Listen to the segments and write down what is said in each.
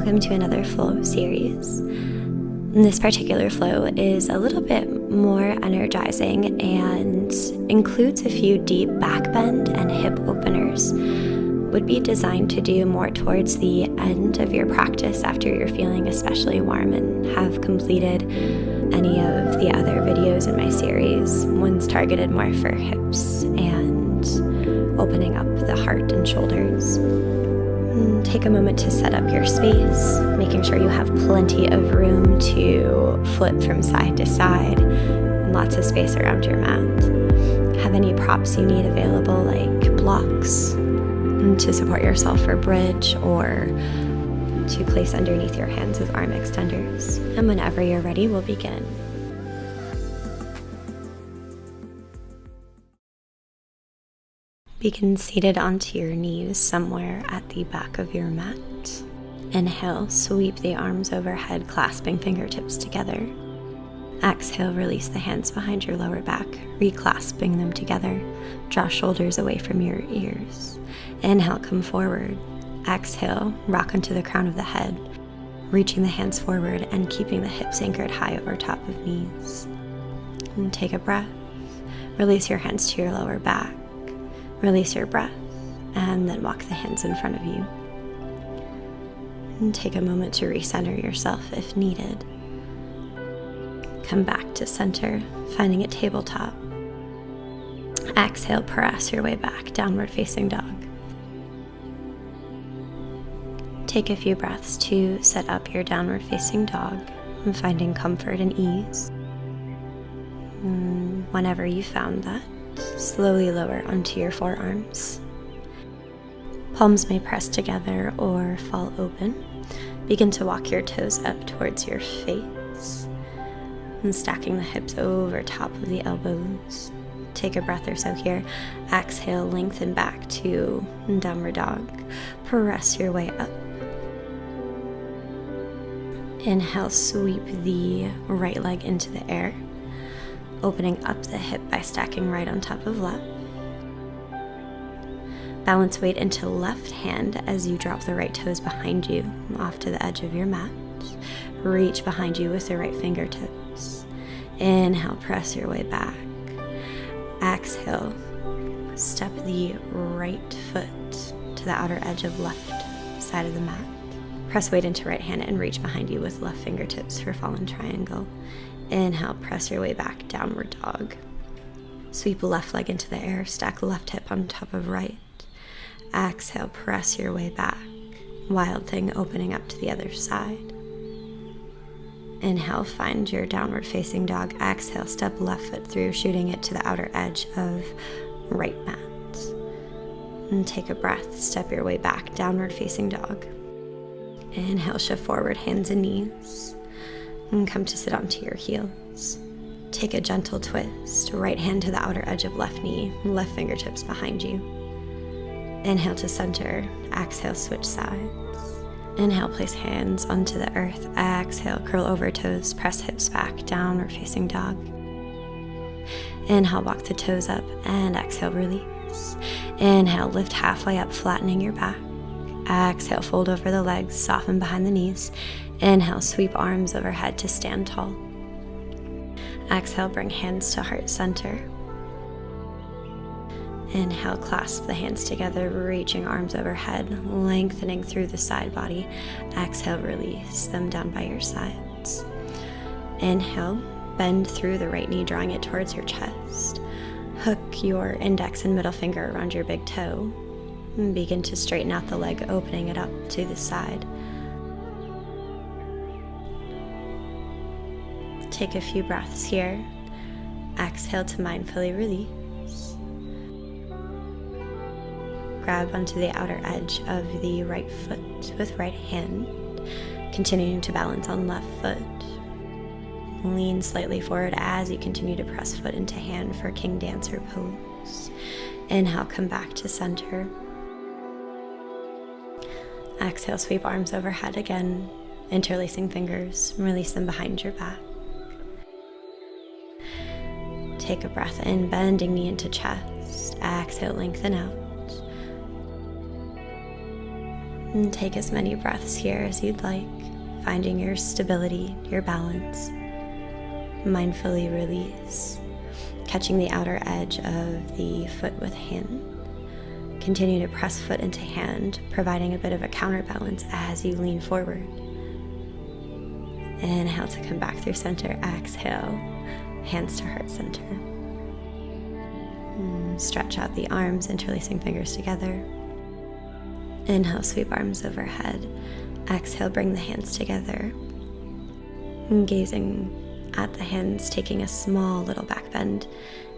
welcome to another flow series. This particular flow is a little bit more energizing and includes a few deep back bend and hip openers. Would be designed to do more towards the end of your practice after you're feeling especially warm and have completed any of the other videos in my series. One's targeted more for hips and opening up the heart and shoulders. Take a moment to set up your space, making sure you have plenty of room to flip from side to side and lots of space around your mat. Have any props you need available, like blocks to support yourself for bridge or to place underneath your hands as arm extenders. And whenever you're ready, we'll begin. Begin seated onto your knees somewhere at the back of your mat. Inhale, sweep the arms overhead, clasping fingertips together. Exhale, release the hands behind your lower back, reclasping them together. Draw shoulders away from your ears. Inhale, come forward. Exhale, rock onto the crown of the head, reaching the hands forward and keeping the hips anchored high over top of knees. And take a breath. Release your hands to your lower back. Release your breath, and then walk the hands in front of you. And take a moment to recenter yourself if needed. Come back to center, finding a tabletop. Exhale, press your way back, downward facing dog. Take a few breaths to set up your downward facing dog and finding comfort and ease. And whenever you found that, slowly lower onto your forearms. Palms may press together or fall open. Begin to walk your toes up towards your face and stacking the hips over top of the elbows. Take a breath or so here. Exhale, lengthen back to downward dog. Press your way up. Inhale, sweep the right leg into the air, opening up the hip by stacking right on top of left. Balance weight into left hand as you drop the right toes behind you off to the edge of your mat. Reach behind you with the right fingertips. Inhale, press your way back. Exhale, step the right foot to the outer edge of left side of the mat. Press weight into right hand and reach behind you with left fingertips for fallen triangle. Inhale, press your way back, downward dog. Sweep left leg into the air, stack left hip on top of right. Exhale, press your way back. Wild thing, opening up to the other side. Inhale, find your downward facing dog. Exhale, step left foot through, shooting it to the outer edge of right mat. And take a breath, step your way back, downward facing dog. Inhale, shift forward, hands and knees. And come to sit onto your heels. Take a gentle twist, right hand to the outer edge of left knee, left fingertips behind you. Inhale to center, exhale, switch sides. Inhale, place hands onto the earth. Exhale, curl over toes, press hips back, downward facing dog. Inhale, walk the toes up, and exhale, release. Inhale, lift halfway up, flattening your back. Exhale, fold over the legs, soften behind the knees. Inhale, sweep arms overhead to stand tall. Exhale, bring hands to heart center. Inhale, clasp the hands together, reaching arms overhead, lengthening through the side body. Exhale, release them down by your sides. Inhale, bend through the right knee, drawing it towards your chest. Hook your index and middle finger around your big toe. And begin to straighten out the leg, opening it up to the side. Take a few breaths here. Exhale to mindfully release. Grab onto the outer edge of the right foot with right hand, continuing to balance on left foot. Lean slightly forward as you continue to press foot into hand for King Dancer pose. Inhale, come back to center. Exhale, sweep arms overhead again, interlacing fingers, release them behind your back. Take a breath in, bending knee into chest. Exhale, lengthen out. And take as many breaths here as you'd like, finding your stability, your balance. Mindfully release, catching the outer edge of the foot with hand. Continue to press foot into hand, providing a bit of a counterbalance as you lean forward. Inhale to come back through center. Exhale, hands to heart center. Stretch out the arms, interlacing fingers together. Inhale, sweep arms overhead. Exhale, bring the hands together. Gazing at the hands, taking a small little back bend.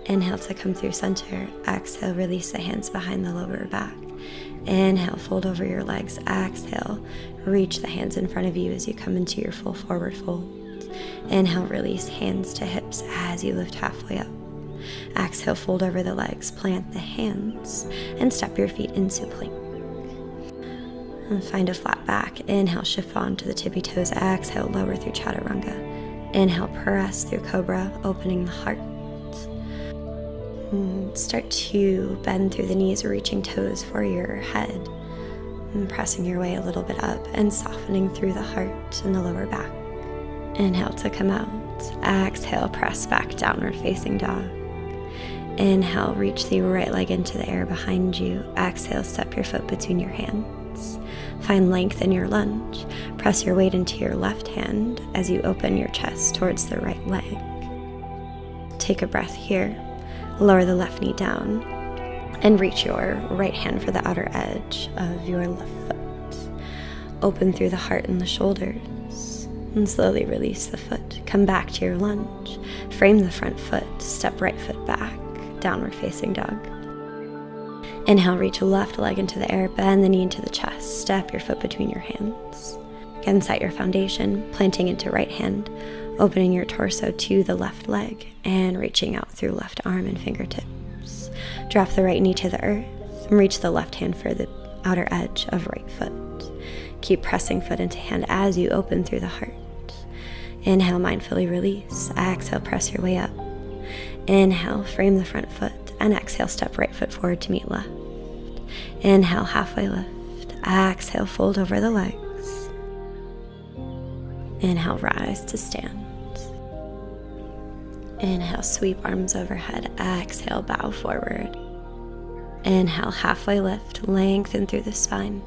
Inhale to come through center. Exhale, release the hands behind the lower back. Inhale, fold over your legs. Exhale, reach the hands in front of you as you come into your full forward fold. Inhale, release hands to hips as you lift halfway up. Exhale, fold over the legs, plant the hands, and step your feet into plank. And find a flat back. Inhale, shift onto the tippy toes. Exhale, lower through chaturanga. Inhale, press through cobra, opening the heart. Start to bend through the knees, reaching toes for your head. And pressing your way a little bit up and softening through the heart and the lower back. Inhale to come out. Exhale, press back, downward facing dog. Inhale, reach the right leg into the air behind you. Exhale, step your foot between your hands. Find length in your lunge. Press your weight into your left hand as you open your chest towards the right leg. Take a breath here. Lower the left knee down and reach your right hand for the outer edge of your left foot. Open through the heart and the shoulders and slowly release the foot. Come back to your lunge. Frame the front foot. Step right foot back. Downward facing dog. Inhale, reach a left leg into the air, bend the knee into the chest, step your foot between your hands. Again, set your foundation, planting into right hand, opening your torso to the left leg, and reaching out through left arm and fingertips. Drop the right knee to the earth, and reach the left hand for the outer edge of right foot. Keep pressing foot into hand as you open through the heart. Inhale, mindfully release. Exhale, press your way up. Inhale, frame the front foot, and exhale, step right foot forward to meet left. Inhale, halfway lift. Exhale, fold over the legs. Inhale, rise to stand. Inhale, sweep arms overhead. Exhale, bow forward. Inhale, halfway lift, lengthen through the spine.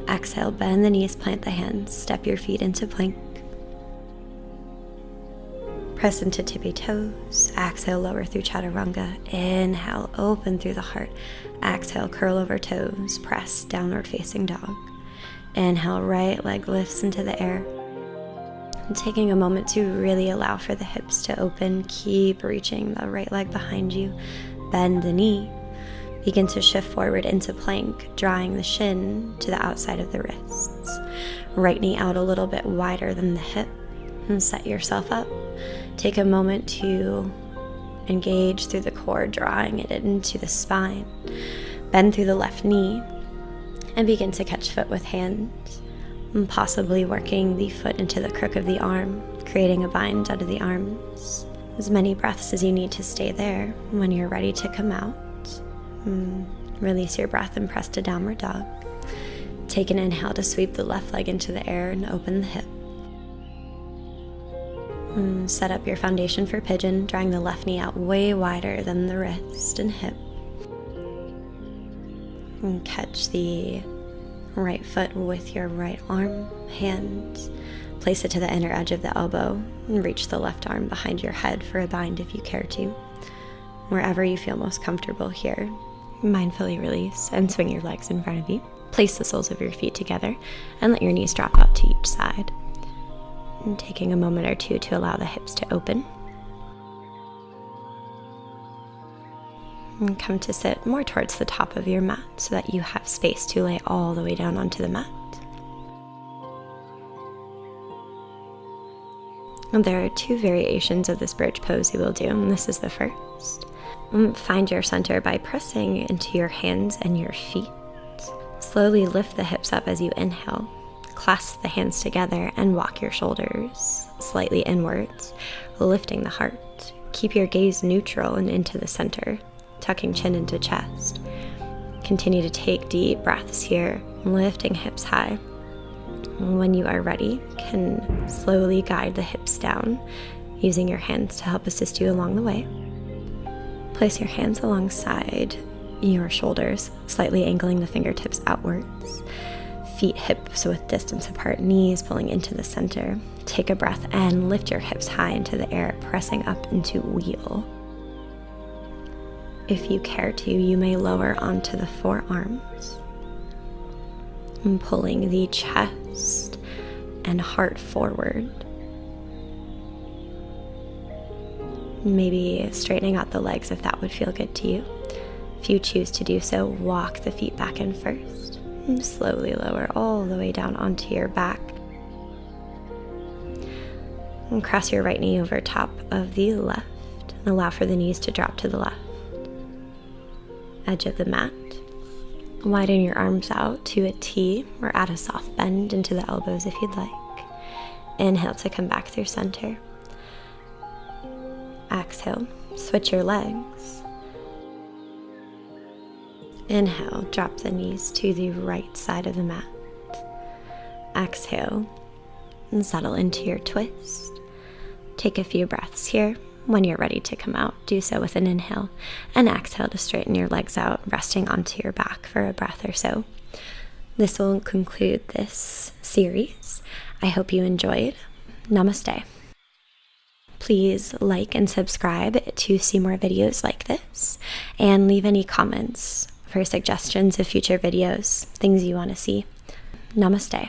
Exhale, bend the knees, plant the hands, step your feet into plank. Press into tippy toes. Exhale, lower through chaturanga. Inhale, open through the heart. Exhale, curl over toes. Press, downward facing dog. Inhale, right leg lifts into the air. And taking a moment to really allow for the hips to open. Keep reaching the right leg behind you. Bend the knee. Begin to shift forward into plank, drawing the shin to the outside of the wrists. Right knee out a little bit wider than the hip. And set yourself up. Take a moment to engage through the core, drawing it into the spine. Bend through the left knee and begin to catch foot with hands, and possibly working the foot into the crook of the arm, creating a bind out of the arms. As many breaths as you need to stay there. When you're ready to come out, release your breath and press to downward dog. Take an inhale to sweep the left leg into the air and open the hip. Set up your foundation for pigeon, drawing the left knee out way wider than the wrist and hip. And catch the right foot with your right arm, hand. Place it to the inner edge of the elbow and reach the left arm behind your head for a bind if you care to. Wherever you feel most comfortable here, mindfully release and swing your legs in front of you. Place the soles of your feet together and let your knees drop out to each side. And taking a moment or two to allow the hips to open. And come to sit more towards the top of your mat so that you have space to lay all the way down onto the mat. And there are two variations of this bridge pose you will do, and this is the first. Find your center by pressing into your hands and your feet. Slowly lift the hips up as you inhale. Clasp the hands together and walk your shoulders slightly inwards, lifting the heart. Keep your gaze neutral and into the center, tucking chin into chest. Continue to take deep breaths here, lifting hips high. When you are ready, you can slowly guide the hips down, using your hands to help assist you along the way. Place your hands alongside your shoulders, slightly angling the fingertips outwards. Feet hips width distance apart, knees pulling into the center. Take a breath and lift your hips high into the air, pressing up into wheel. If you care to, you may lower onto the forearms, and pulling the chest and heart forward. Maybe straightening out the legs if that would feel good to you. If you choose to do so, walk the feet back in first. And slowly lower all the way down onto your back. And cross your right knee over top of the left. And allow for the knees to drop to the left. Edge of the mat. Widen your arms out to a T or add a soft bend into the elbows if you'd like. Inhale to come back through center. Exhale, switch your legs. Inhale, drop the knees to the right side of the mat. Exhale, and settle into your twist. Take a few breaths here. When you're ready to come out, do so with an inhale, and exhale to straighten your legs out, resting onto your back for a breath or so. This will conclude this series. I hope you enjoyed. Namaste. Please like and subscribe to see more videos like this, and leave any comments for suggestions of future videos, things you want to see. Namaste.